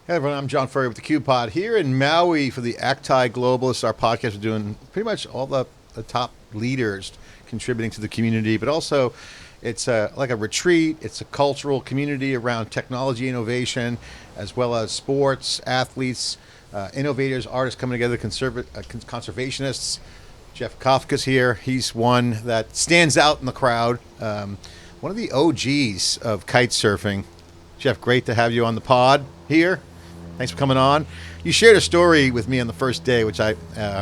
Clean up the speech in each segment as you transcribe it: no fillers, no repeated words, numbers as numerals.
Hey everyone, I'm John Furrier with the Q-Pod here in Maui for the ACTAI Globalists. Our podcast is doing pretty much all the top leaders contributing to the community, but also it's like a retreat. It's a cultural community around technology innovation, as well as sports, athletes, innovators, artists coming together, conservationists. Jeff Kafka's here. He's one that stands out in the crowd. One of the OGs of kite surfing. Jeff, great to have you on the pod here. Thanks for coming on. You shared a story with me on the first day, which I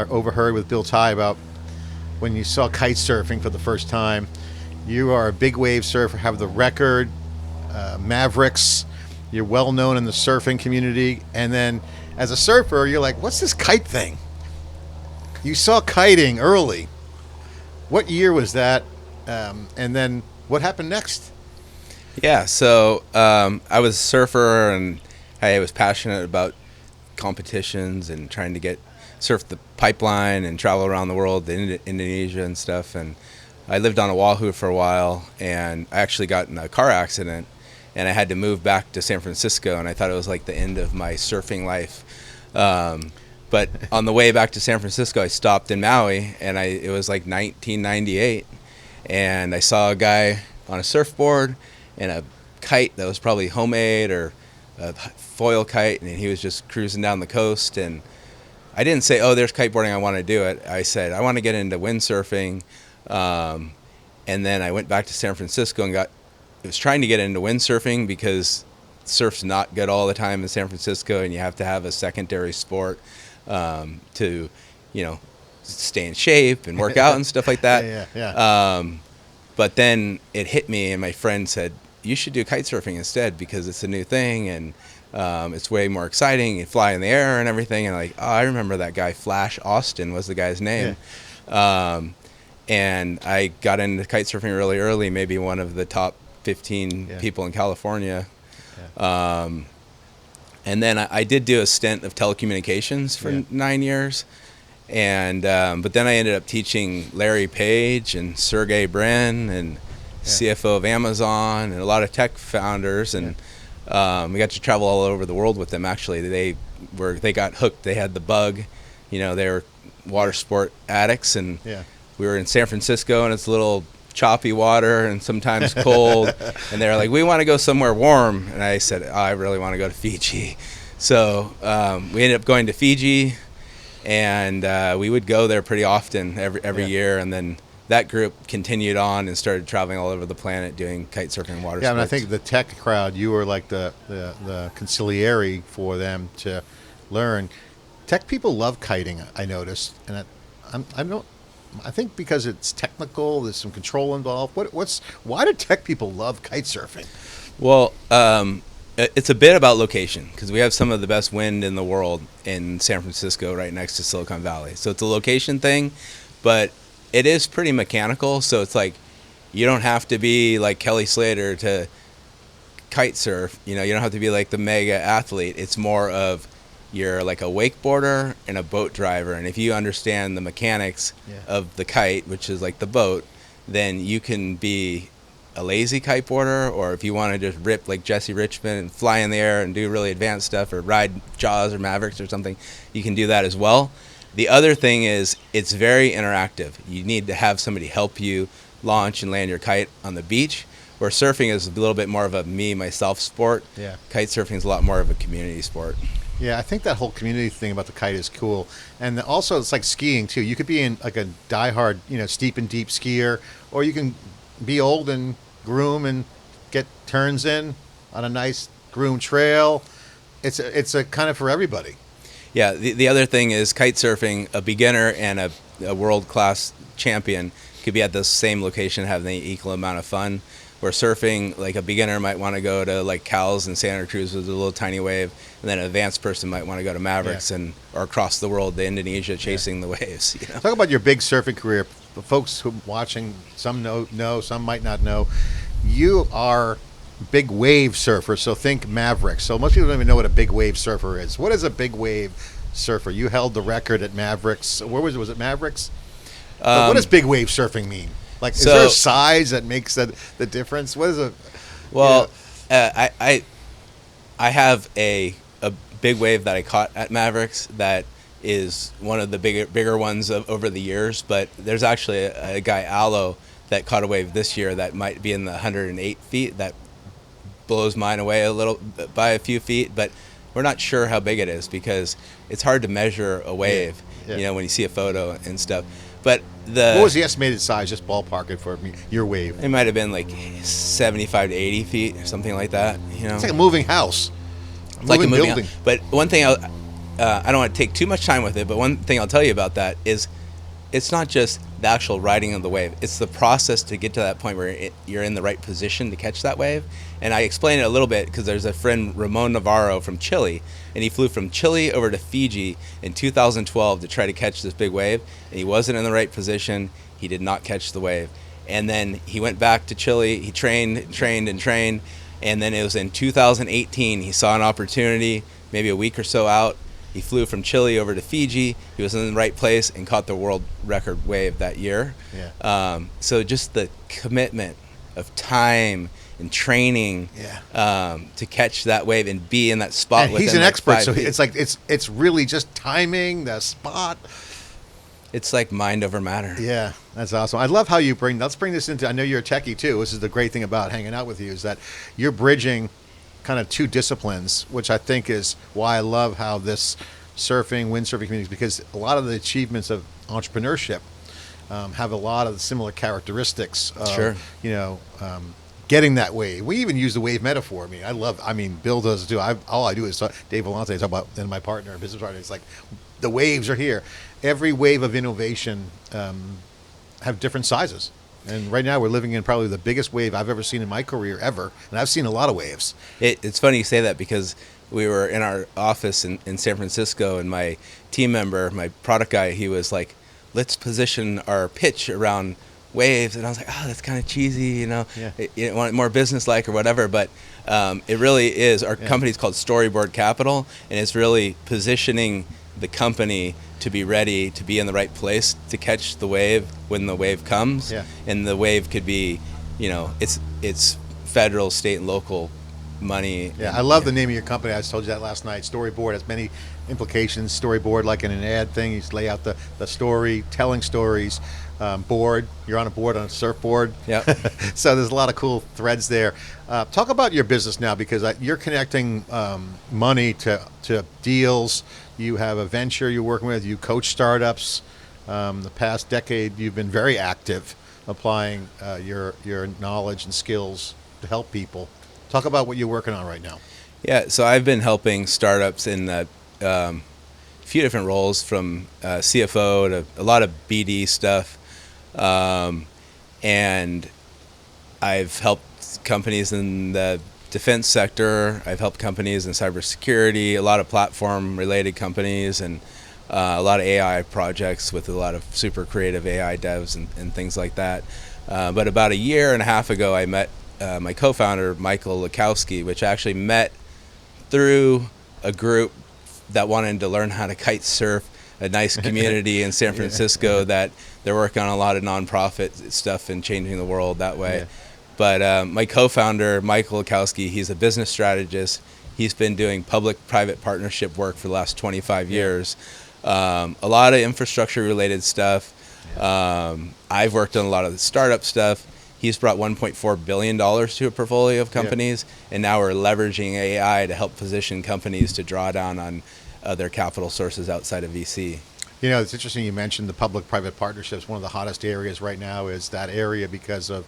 overheard with Bill Ty about when you saw kite surfing for the first time. You are a big wave surfer, have the record, Mavericks. You're well known in the surfing community. And then as a surfer, you're like, what's this kite thing? You saw kiting early. What year was that? And then what happened next? Yeah, so I was a surfer and I was passionate about competitions and trying to surf the pipeline and travel around the world, Indonesia and stuff. And I lived on Oahu for a while, and I actually got in a car accident, and I had to move back to San Francisco, and I thought it was like the end of my surfing life. But on the way back to San Francisco, I stopped in Maui, and it was like 1998, and I saw a guy on a surfboard and a kite that was probably homemade or a foil kite, and he was just cruising down the coast. And I didn't say, oh, there's kiteboarding, I want to do it. I said, I want to get into windsurfing. And then I went back to San Francisco and was trying to get into windsurfing because surf's not good all the time in San Francisco, and you have to have a secondary sport to, stay in shape and work out and stuff like that. Yeah. But then it hit me, and my friend said, you should do kite surfing instead because it's a new thing, and it's way more exciting. You fly in the air and everything. And I remember that guy, Flash Austin was the guy's name. Yeah. And I got into kite surfing really early, maybe one of the top 15 people in California. Yeah. And then I did do a stint of telecommunications for 9 years. And but then I ended up teaching Larry Page and Sergey Brin and CFO of Amazon and a lot of tech founders, and we got to travel all over the world with them. Actually, they got hooked. They had the bug, they were water sport addicts, and we were in San Francisco, and it's a little choppy water and sometimes cold, and they were like, we want to go somewhere warm, and I said, I really want to go to Fiji. So we ended up going to Fiji, and we would go there pretty often every year, and then that group continued on and started traveling all over the planet doing kite surfing and water sports. And I think the tech crowd, you were like the conciliary for them to learn. Tech people love kiting, I noticed, and I think because it's technical, there's some control involved. Why do tech people love kite surfing? Well, it's a bit about location because we have some of the best wind in the world in San Francisco, right next to Silicon Valley. So it's a location thing, but it is pretty mechanical. So it's like you don't have to be like Kelly Slater to kite surf. You don't have to be like the mega athlete. It's more of you're like a wakeboarder and a boat driver, and if you understand the mechanics of the kite, which is like the boat, then you can be a lazy kiteboarder, or if you want to just rip like Jesse Richmond and fly in the air and do really advanced stuff, or ride Jaws or Mavericks or something, you can do that as well. The other thing is it's very interactive. You need to have somebody help you launch and land your kite on the beach, where surfing is a little bit more of a myself sport. Yeah. Kite surfing is a lot more of a community sport. Yeah, I think that whole community thing about the kite is cool. And also it's like skiing too. You could be in like a diehard, steep and deep skier, or you can be old and groom and get turns in on a nice groomed trail. It's a kind of for everybody. Yeah, the other thing is kite surfing, a beginner and a world-class champion could be at the same location having the equal amount of fun. Where surfing, like a beginner might want to go to like Cal's and Santa Cruz with a little tiny wave, and then an advanced person might want to go to Mavericks or across the world to Indonesia chasing the waves. Talk about your big surfing career. The folks who are watching, some know, some might not know. You are big wave surfer, so think Mavericks. So most people don't even know what a big wave surfer is. What is a big wave surfer? You held the record at Mavericks. Where was it? Was it Mavericks? What does big wave surfing mean? Like, is there a size that makes the difference? What is it? Well, I have a a big wave that I caught at Mavericks that is one of the bigger ones over the years. But there's actually a guy, Aloe, that caught a wave this year that might be in the 108 feet. That blows mine away a little by a few feet, but we're not sure how big it is because it's hard to measure a wave, when you see a photo and stuff. But what was the estimated size? Just ballpark it for me. Your wave. It might have been like 75 to 80 feet or something like that. It's like a moving house. It's like a moving building. House. But one thing I don't want to take too much time with it, but one thing I'll tell you about that is it's not just the actual riding of the wave. It's the process to get to that point where you're in the right position to catch that wave. And I explain it a little bit because there's a friend, Ramon Navarro from Chile, and he flew from Chile over to Fiji in 2012 to try to catch this big wave. And he wasn't in the right position. He did not catch the wave. And then he went back to Chile. He trained. And then it was in 2018, he saw an opportunity, maybe a week or so out. He flew from Chile over to Fiji. He was in the right place and caught the world record wave that year. Yeah. So just the commitment of time and training to catch that wave and be in that spot. And he's an expert, so it's really just timing, the spot. It's like mind over matter. Yeah, that's awesome. I love how you let's bring this into, I know you're a techie too. This is the great thing about hanging out with you is that you're bridging kind of two disciplines, which I think is why I love how this windsurfing communities, because a lot of the achievements of entrepreneurship have a lot of similar characteristics of, getting that wave. We even use the wave metaphor. Bill does too. All I do is Dave Vellante, talk about, and my partner, business partner, it's like the waves are here. Every wave of innovation have different sizes. And right now we're living in probably the biggest wave I've ever seen in my career ever. And I've seen a lot of waves. It's funny you say that because we were in our office in San Francisco and my team member, my product guy, he was like, let's position our pitch around waves. And I was like, oh, that's kind of cheesy, you want it more business-like or whatever. But it really is. Our company's called Storyboard Capital, and it's really positioning the company to be ready to be in the right place to catch the wave when the wave comes. And the wave could be, it's federal, state, and local money. I love the name of your company. I told you that last night. Storyboard has many implications. Storyboard, like in an ad thing, you lay out the story, telling stories. Board, you're on a board, on a surfboard. So there's a lot of cool threads there. Talk about your business now, because you're connecting money to deals. You have a venture you're working with. You coach startups. The past decade, you've been very active, applying your knowledge and skills to help people. Talk about what you're working on right now. Yeah, so I've been helping startups in a few different roles, from CFO to a lot of BD stuff. And I've helped companies in the defense sector. I've helped companies in cybersecurity, a lot of platform-related companies, and a lot of AI projects with a lot of super creative AI devs and things like that. But about a year and a half ago, I met my co-founder, Michael Lakowski, which I actually met through a group that wanted to learn how to kite surf, a nice community in San Francisco that they're working on a lot of nonprofit stuff and changing the world that way. But my co-founder, Michael Lakowski, he's a business strategist. He's been doing public-private partnership work for the last 25 years. A lot of infrastructure-related stuff. I've worked on a lot of the startup stuff. He's brought $1.4 billion to a portfolio of companies, and now we're leveraging AI to help position companies to draw down on other capital sources outside of VC. It's interesting you mentioned the public-private partnerships. One of the hottest areas right now is that area because of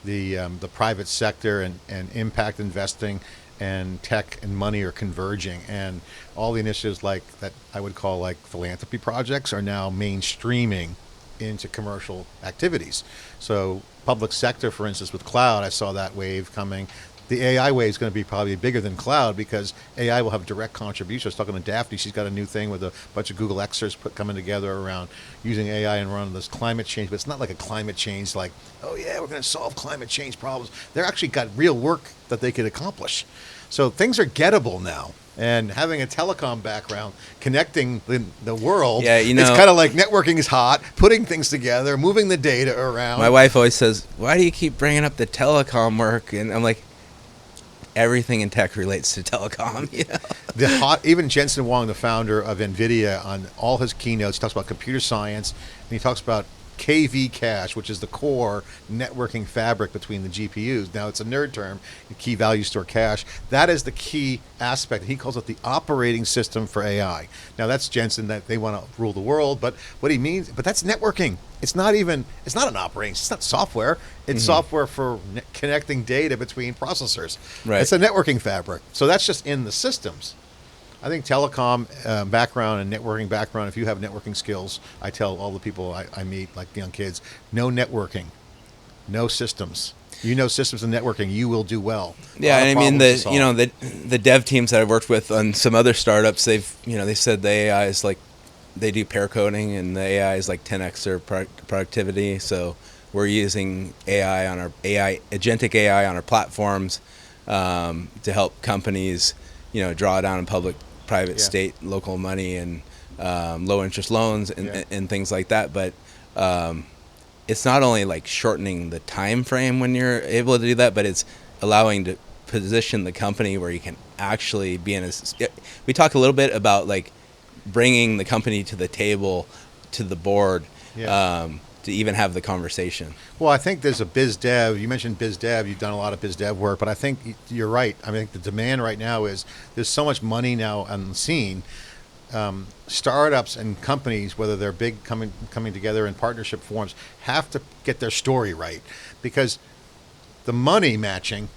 the private sector and impact investing and tech and money are converging, and all the initiatives like that I would call like philanthropy projects are now mainstreaming into commercial activities. So public sector, for instance, with cloud, I saw that wave coming. The AI wave is going to be probably bigger than cloud because AI will have direct contribution. I was talking to Daphne. She's got a new thing with a bunch of Google experts coming together around using AI and running this climate change. But it's not like a climate change like, oh yeah, we're going to solve climate change problems. They're actually got real work that they could accomplish. So things are gettable now. And having a telecom background, connecting the world, it's kind of like networking is hot, putting things together, moving the data around. My wife always says, why do you keep bringing up the telecom work? And I'm like, everything in tech relates to telecom. Even Jensen Huang, the founder of NVIDIA, on all his keynotes, talks about computer science, and he talks about KV cache, which is the core networking fabric between the GPUs. Now, it's a nerd term, key value store cache. That is the key aspect. He calls it the operating system for AI. Now, that's Jensen, that they want to rule the world, but what he means, but that's networking. It's not an operating, it's not software. It's software for connecting data between processors. Right. It's a networking fabric. So that's just in the systems. I think telecom background and networking background, if you have networking skills, I tell all the people I meet, like young kids, no networking, no systems. You know systems and networking, you will do well. Yeah, and I mean the dev teams that I've worked with on some other startups, they said the AI is like, they do pair coding and the AI is like 10x their productivity. So we're using agentic AI on our platforms to help companies, draw down in private, state, local money and low interest loans and things like that. But it's not only like shortening the time frame when you're able to do that, but it's allowing to position the company where you can actually be in we talk a little bit about like bringing the company to the table, to the board, to even have the conversation. Well, I think there's a biz dev. You mentioned biz dev. You've done a lot of biz dev work, but I think you're right. I think the demand right now is there's so much money now on the scene. Startups and companies, whether they're big coming together in partnership forms, have to get their story right, because the money matching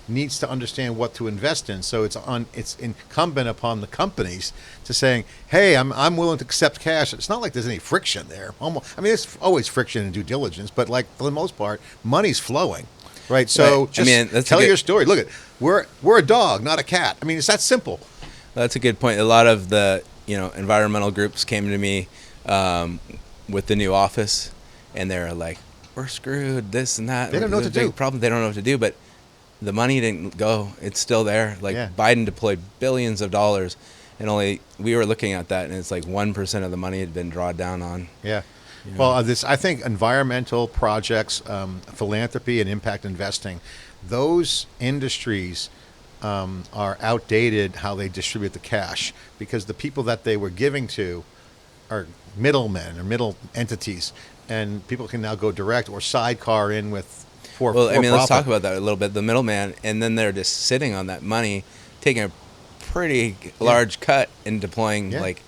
needs to understand what to invest in. So it's incumbent upon the companies to saying, hey, I'm willing to accept cash. It's not like there's any friction there. There's always friction in due diligence, but like for the most part, money's flowing, right? So just tell your story. Look, we're a dog, not a cat. It's that simple. That's a good point. A lot of the environmental groups came to me with the new office, and they're like, we're screwed, this and that. They don't know what to do. Problem. They don't know what to do, but the money didn't go. It's still there. Biden deployed billions of dollars, and we were looking at that, and it's like 1% of the money had been drawn down on. Yeah. Well, I think environmental projects, philanthropy, and impact investing, those industries are outdated how they distribute the cash, because the people that they were giving to are middlemen or middle entities, and people can now go direct or sidecar in with. Let's talk about that a little bit. The middleman, and then they're just sitting on that money, taking a pretty large cut and deploying like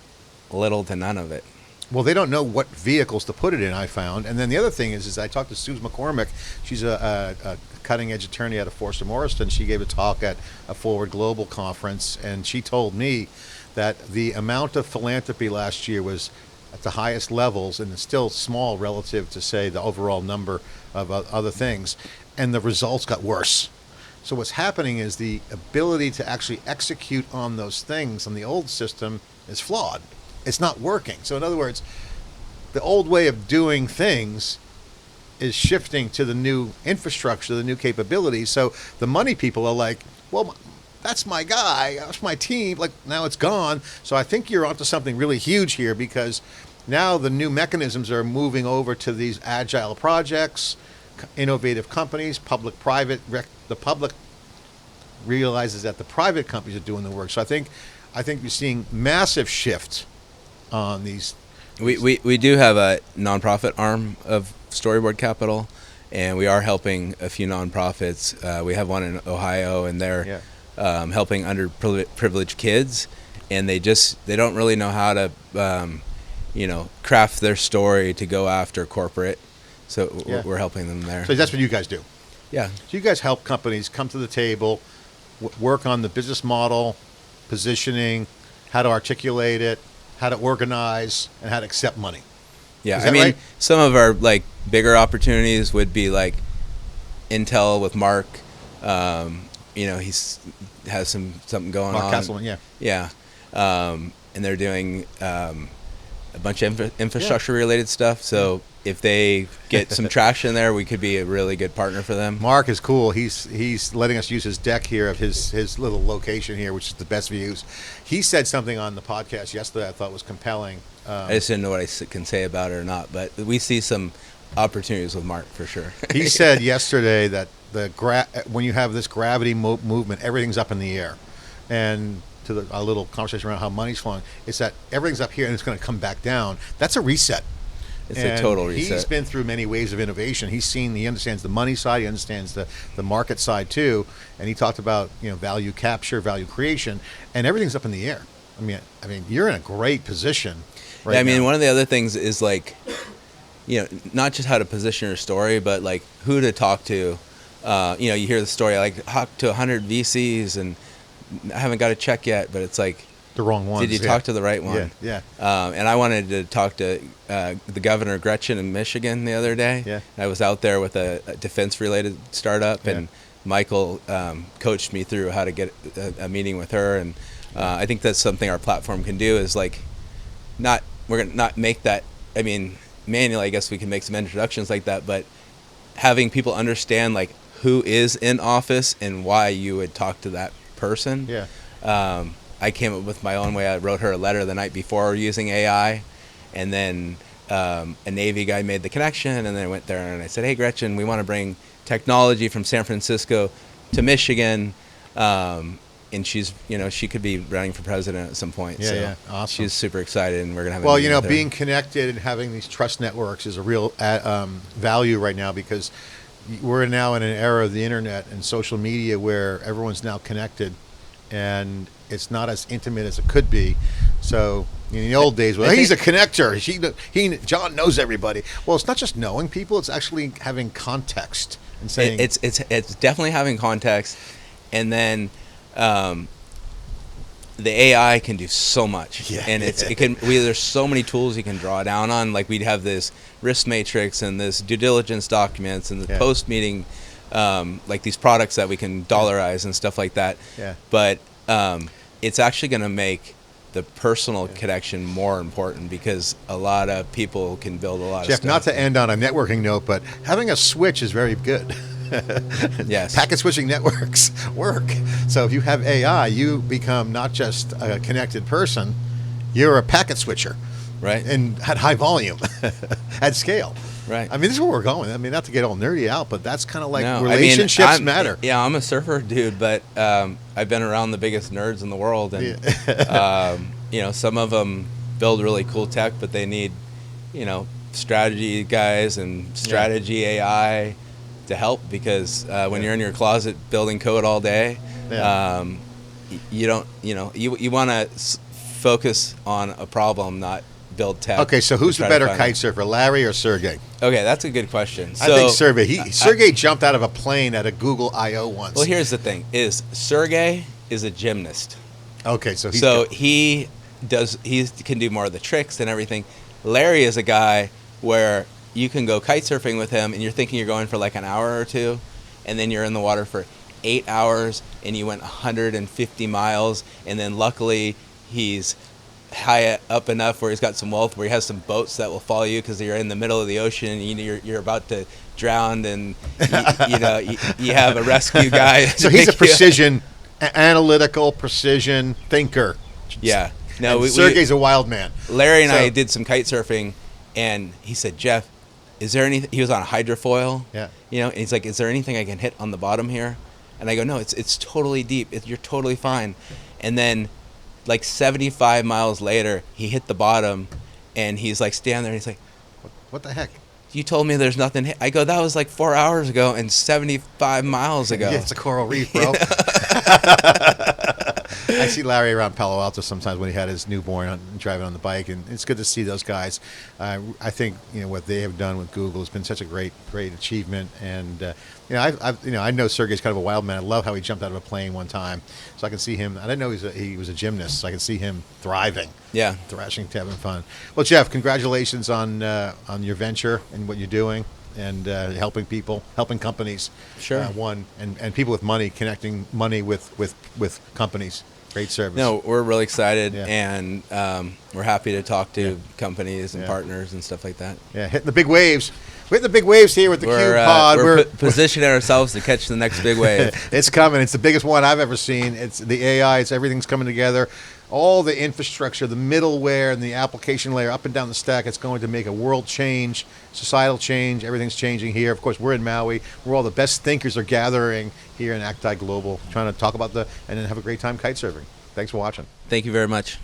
little to none of it. Well, they don't know what vehicles to put it in, I found. And then the other thing is I talked to Susan McCormick. She's a cutting-edge attorney out of Forster Morriston. She gave a talk at a Forward Global conference, and she told me that the amount of philanthropy last year was at the highest levels, and it's still small relative to, say, the overall number of other things, and the results got worse. So what's happening is the ability to actually execute on those things on the old system is flawed. It's not working. So in other words, the old way of doing things is shifting to the new infrastructure, the new capabilities. So the money people are like, well, that's my guy, that's my team. Like, now it's gone. So I think you're onto something really huge here, because now the new mechanisms are moving over to these agile projects, innovative companies, public-private. The public realizes that the private companies are doing the work. So I think you're seeing massive shift on these. We do have a nonprofit arm of Storyboard Capital, and we are helping a few nonprofits. We have one in Ohio, and they're helping underprivileged kids, and they don't really know how to craft their story to go after corporate. So we're helping them there. So that's what you guys do. Yeah. So you guys help companies come to the table, work on the business model, positioning, how to articulate it, how to organize, and how to accept money. Yeah, right? Some of our bigger opportunities would be like Intel with Mark. He's has something going on. Mark Castleman, yeah. And they're doing a bunch of infrastructure related stuff. So if they get some traction there, we could be a really good partner for them. Mark is cool. He's letting us use his deck here of his little location here, which is the best views. He said something on the podcast yesterday I thought was compelling. I just didn't know what I can say about it or not, but we see some opportunities with Mark for sure. He said yesterday that when you have this gravity movement, everything's up in the air. And to a little conversation around how money's flowing, it's that everything's up here and it's going to come back down. That's a reset. It's a total reset. He's been through many waves of innovation. He understands the money side, he understands the market side too, and he talked about value capture, value creation, and everything's up in the air. I mean, you're in a great position right now. I mean, one of the other things is like, not just how to position your story, but like who to talk to. You hear the story, like talk to 100 VCs and I haven't got a check yet, but it's like, the wrong one. Did you talk to the right one? Yeah. And I wanted to talk to the governor Gretchen in Michigan the other day. Yeah. I was out there with a defense-related startup, and Michael coached me through how to get a meeting with her. And I think that's something our platform can do. Is like, we're gonna not make that. I mean, manually, I guess we can make some introductions like that, but having people understand like who is in office and why you would talk to that person. Yeah. I came up with my own way. I wrote her a letter the night before using AI, and then a Navy guy made the connection, and then I went there and I said, hey, Gretchen, we want to bring technology from San Francisco to Michigan, and she's, she could be running for president at some point. Yeah, so yeah, awesome. She's super excited, and we're going to have Well, a meeting with her. being connected and having these trust networks is a real value right now, because we're now in an era of the internet and social media where everyone's now connected, and it's not as intimate as it could be. So in the old days, he's a connector. John knows everybody. Well, it's not just knowing people; it's actually having context and saying it's definitely having context, and then the AI can do so much, and there's so many tools you can draw down on. Like we'd have this risk matrix and this due diligence documents and the post meeting, like these products that we can dollarize and stuff like that. Yeah. But it's actually going to make the personal connection more important, because a lot of people can build a lot of Jeff, stuff. not to end on a networking note, but having a switch is very good. Yes. Packet switching networks work. So if you have AI, you become not just a connected person, you're a packet switcher. Right. And at high volume, at scale. Right. I mean, this is where we're going. I mean, not to get all nerdy out, but that's kind of like No, relationships matter. Yeah, I'm a surfer dude, but I've been around the biggest nerds in the world, and some of them build really cool tech, but they need, strategy guys and strategy AI to help, because when you're in your closet building code all day, you don't, you want to focus on a problem, not build tech. Okay, so who's the better kite surfer, Larry or Sergey? Okay, that's a good question. I think Sergey jumped out of a plane at a Google I/O once. Well, here's the thing: Sergey is a gymnast. Okay, so he can do more of the tricks and everything. Larry is a guy where you can go kite surfing with him, and you're thinking you're going for like an hour or two, and then you're in the water for 8 hours, and you went 150 miles, and then luckily he's high up enough where he's got some wealth, where he has some boats that will follow you because you're in the middle of the ocean and you're about to drown, and you have a rescue guy. So he's a precision, analytical precision thinker. Yeah. No, Sergey's a wild man. Larry and I did some kite surfing, and he said, Jeff, is there anything? He was on a hydrofoil. Yeah. And he's like, is there anything I can hit on the bottom here? And I go, no, it's totally deep. You're totally fine. And then, like 75 miles later, he hit the bottom, and he's like standing there, and he's like, what the heck? You told me there's nothing hit. I go, that was like 4 hours ago and 75 miles ago. Yeah, it's a coral reef, bro. I see Larry around Palo Alto sometimes when he had his newborn driving on the bike, and it's good to see those guys. I think what they have done with Google has been such a great achievement, and I know Sergey's kind of a wild man. I love how he jumped out of a plane one time, so I can see him. I didn't know he was a gymnast, so I can see him thriving, thrashing, having fun. Well, Jeff, congratulations on your venture and what you're doing, and helping people, helping companies. Sure. And people with money, connecting money with companies. Great service. No, we're really excited, and we're happy to talk to companies and partners and stuff like that. Yeah, hitting the big waves. We're hitting the big waves here with the Cube Pod. We're positioning ourselves to catch the next big wave. It's coming. It's the biggest one I've ever seen. It's the AI. Everything's coming together. all the infrastructure, the middleware and the application layer up and down the stack. It's going to make a world change, societal change. Everything's changing here. Of course, we're in Maui, where all the best thinkers are gathering here in ACTAI Global, trying to talk about and then have a great time kite surfing. Thanks for watching. Thank you very much.